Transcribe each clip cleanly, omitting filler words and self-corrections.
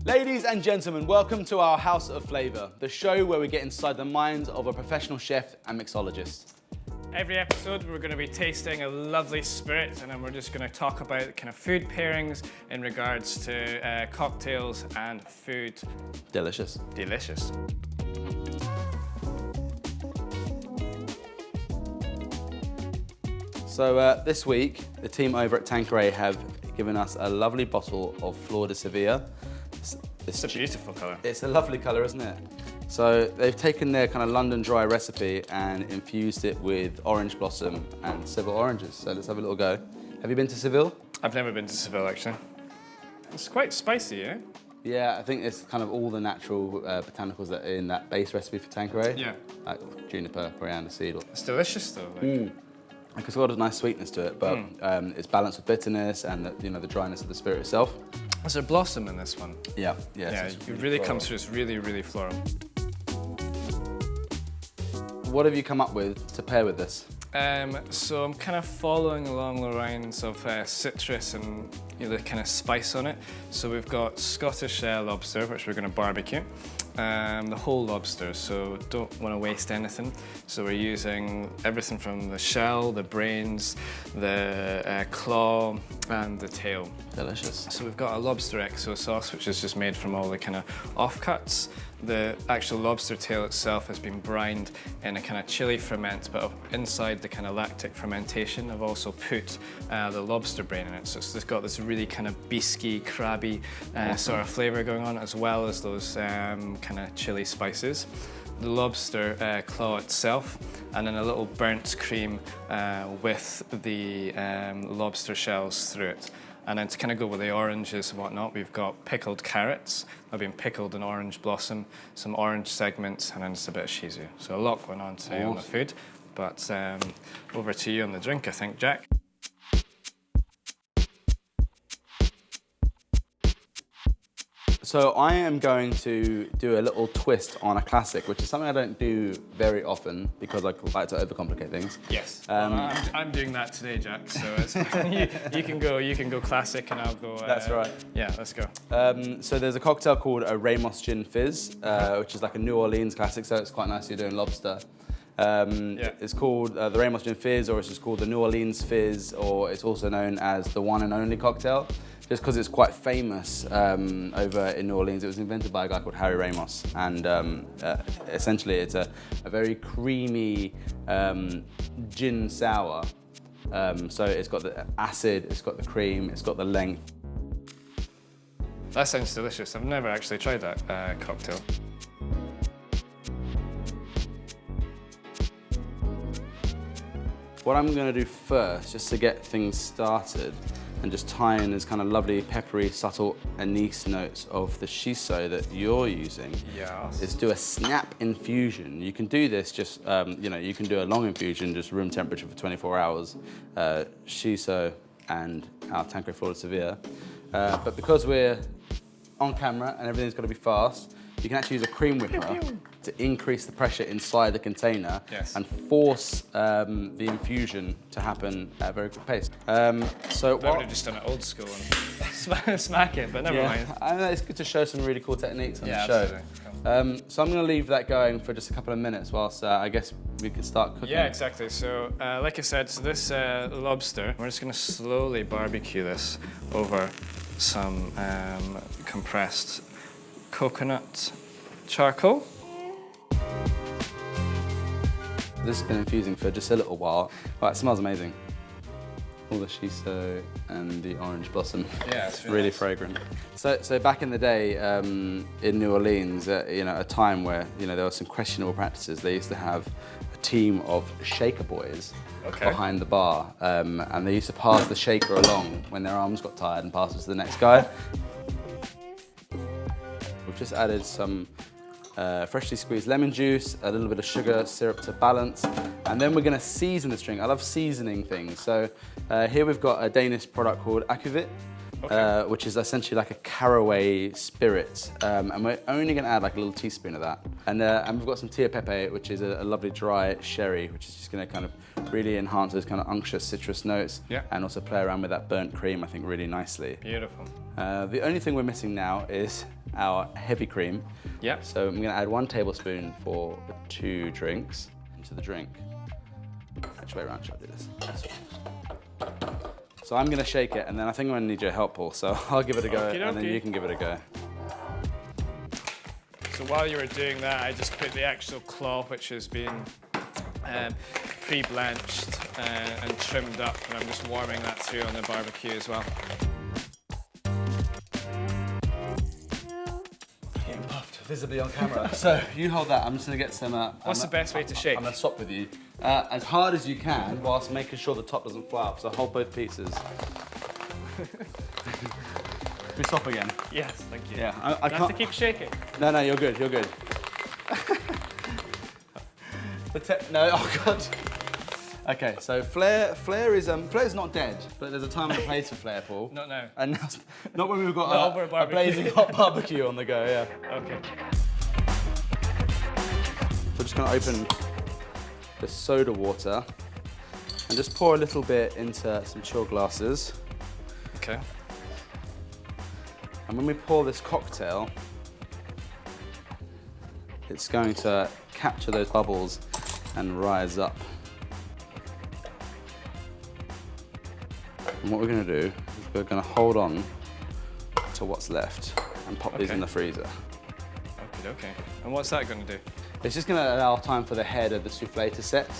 Ladies and gentlemen, welcome to our House of Flavour, the show where we get inside the minds of a professional chef and mixologist. Every episode we're going to be tasting a lovely spirit, and then we're just going to talk about kind of food pairings in regards to cocktails and food. Delicious. Delicious. So this week, the team over at Tanqueray have given us a lovely bottle of Flor de Sevilla. It's a beautiful colour. It's a lovely colour, isn't it? So they've taken their kind of London dry recipe and infused it with orange blossom and Seville oranges. So let's have a little go. Have you been to Seville? I've never been to Seville, actually. It's quite spicy, eh? Yeah, I think it's kind of all the natural botanicals that are in that base recipe for Tanqueray. Yeah. Like juniper, coriander seed. It's delicious, though. Like it's got a nice sweetness to it, but it's balanced with bitterness and the dryness of the spirit itself. Is there blossom in this one? Yeah. Yeah, So it really comes through. It's really, really floral. What have you come up with to pair with this? So I'm kind of following along the lines of citrus and the kind of spice on it. So we've got Scottish lobster, which we're going to barbecue. The whole lobster, so don't want to waste anything. So we're using everything from the shell, the brains, the claw, and the tail. Delicious. So we've got a lobster exo sauce, which is just made from all the kind of offcuts. The actual lobster tail itself has been brined in a kind of chili ferment, but inside the kind of lactic fermentation, I've also put the lobster brain in it. So it's got this really kind of bisky, crabby sort of flavour going on, as well as those kind of chili spices. The lobster claw itself, and then a little burnt cream with the lobster shells through it. And then to kind of go with the oranges and whatnot, we've got pickled carrots. They've been pickled in orange blossom, some orange segments, and then just a bit of shizu. So a lot going on today on the food. But over to you on the drink, I think, Jack. So I am going to do a little twist on a classic, which is something I don't do very often because I like to overcomplicate things. Yes, I'm doing that today, Jack. So it's you can go classic, and I'll go. That's right. Yeah, let's go. So there's a cocktail called a Ramos Gin Fizz, which is like a New Orleans classic. So it's quite nice you're doing lobster. It's called the Ramos Gin Fizz, or it's just called the New Orleans Fizz, or it's also known as the one and only cocktail. Just because it's quite famous over in New Orleans. It was invented by a guy called Harry Ramos, and essentially it's a very creamy gin sour. So it's got the acid, it's got the cream, it's got the length. That sounds delicious. I've never actually tried that cocktail. What I'm going to do first, just to get things started, and just tie in this kind of lovely, peppery, subtle anise notes of the shiso that you're using, is do a snap infusion. You can do this just, you can do a long infusion, just room temperature for 24 hours, shiso and our Tanqueray Flor de Sevilla. But because we're on camera and everything's got to be fast, you can actually use a cream whipper to increase the pressure inside the container and force the infusion to happen at a very quick pace. So I would have just done it old school and smack it, but never mind. I know it's good to show some really cool techniques on the show. Absolutely. So I'm going to leave that going for just a couple of minutes whilst I guess we can start cooking. Yeah, exactly. So like I said, so this lobster, we're just going to slowly barbecue this over some compressed coconut charcoal. This has been infusing for just a little while. Oh, it smells amazing. All the shiso and the orange blossom. Yeah, it's really nice. fragrant. So back in the day in New Orleans, at a time where there were some questionable practices, they used to have a team of shaker boys behind the bar, and they used to pass the shaker along when their arms got tired and pass it to the next guy. We've just added some freshly squeezed lemon juice, a little bit of sugar, syrup to balance, and then we're going to season this drink. I love seasoning things, so here we've got a Danish product called akvavit. which is essentially like a caraway spirit. And we're only going to add like a little teaspoon of that. And we've got some Tia Pepe, which is a lovely dry sherry, which is just going to kind of really enhance those kind of unctuous citrus notes. Yeah. And also play around with that burnt cream, I think, really nicely. Beautiful. The only thing we're missing now is our heavy cream. Yep. So I'm going to add 1 tablespoon for 2 drinks into the drink. Which way around should I do this? So I'm going to shake it, and then I think I'm going to need your help, Paul. So I'll give it a go, and then you can give it a go. So while you were doing that, I just put the actual claw, which has been pre-blanched and trimmed up, and I'm just warming that through on the barbecue as well. Getting puffed visibly on camera. So you hold that. I'm just going to get some. What's the best way to shake? I'm going to swap with you as hard as you can, whilst making sure the top doesn't fly off. So hold both pieces. We swap again. Yes, thank you. Yeah, I can't have to keep shaking. No, you're good. You're good. No, oh god. Okay, so Flair is not dead, but there's a time and a place for Flair, Paul. Not now. And not when we've got a blazing hot barbecue on the go. Yeah. Okay. So just gonna open the soda water and just pour a little bit into some chill glasses. Okay. And when we pour this cocktail, it's going to capture those bubbles and rise up. And what we're going to do is we're going to hold on to what's left and pop these in the freezer. Okay. And what's that going to do? It's just going to allow time for the head of the souffle to set.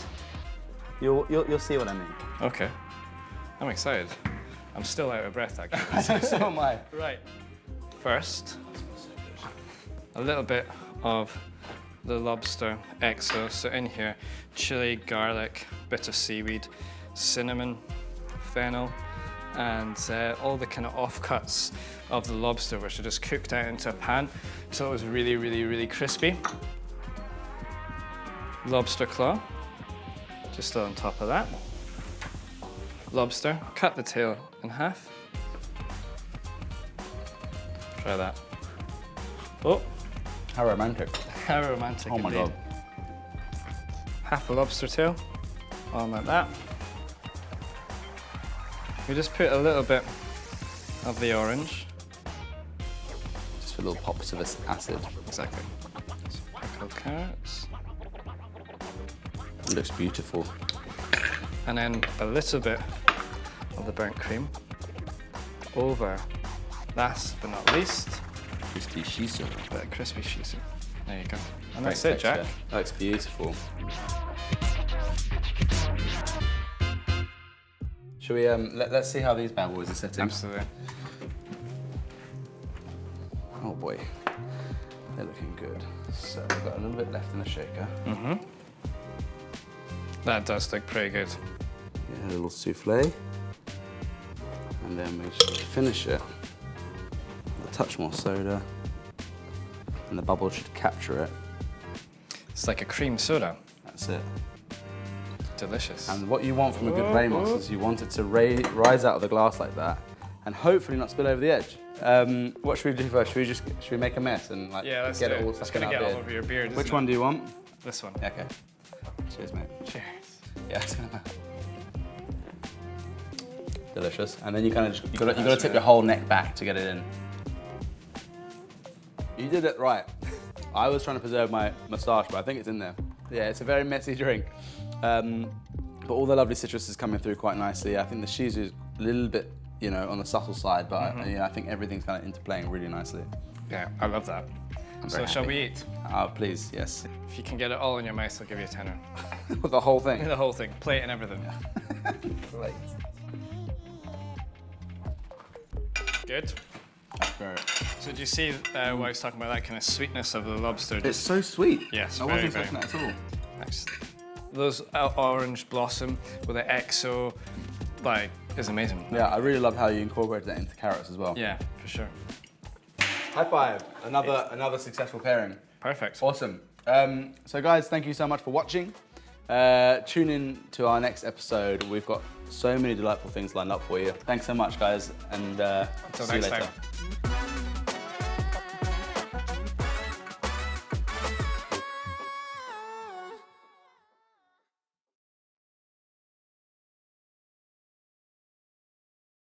You'll see what I mean. Okay. I'm excited. I'm still out of breath, actually. So am I. Right. First, a little bit of the lobster XO. So in here, chili, garlic, bit of seaweed, cinnamon, fennel, and all the kind of offcuts of the lobster, which are just cooked out into a pan. So it was really, really, really crispy. Lobster claw, just on top of that. Lobster, cut the tail in half. Try that. Oh, How romantic. how romantic. Oh my indeed. god. Half a lobster tail, on like that. We just put a little bit of the orange. Just for little pops of acid. Exactly. Pickled carrots. It looks beautiful. And then a little bit of the burnt cream over. Last but not least, Crispy shiso. a bit of crispy shiso. There you go. And Great that's it, Jack. texture. That looks beautiful. Shall we, let's see how these bad boys are setting. Absolutely. Oh boy, they're looking good. So we've got a little bit left in the shaker. That does look pretty good. Get a little souffle. And then we just finish it with a touch more soda. And the bubble should capture it. It's like a cream soda. That's it. Delicious. And what you want from a good Ramos is you want it to rise out of the glass like that and hopefully not spill over the edge. What should we do first? Should we make a mess and like Yeah, let's get do it all It's stuck gonna in get our all beard? over your beard. Which one do you want? This one. Yeah, okay. Cheers, mate. Cheers. Yeah, it's gonna delicious. And then you kind of you gotta tip your whole neck back to get it in. You did it right. I was trying to preserve my moustache, but I think it's in there. Yeah, it's a very messy drink. But all the lovely citrus is coming through quite nicely. I think the shiso is a little bit, on the subtle side, but I think everything's kind of interplaying really nicely. Yeah, I love that. So very shall happy. we eat? Please, yes. If you can get it all in your mouth, I'll give you a tenner. The whole thing. The whole thing, plate and everything. Great. Good. That's great. So do you see what I was talking about, that kind of sweetness of the lobster? It's so sweet. Yes, I wasn't very, expecting that at all. Nice. Those orange blossom with the XO, is amazing. Yeah, I really love how you incorporated that into carrots as well. Yeah, for sure. High five. Another successful pairing. Perfect. Awesome. So guys, thank you so much for watching. Tune in to our next episode. We've got So many delightful things lined up for you. Thanks so much, guys, and Until see you next later. time.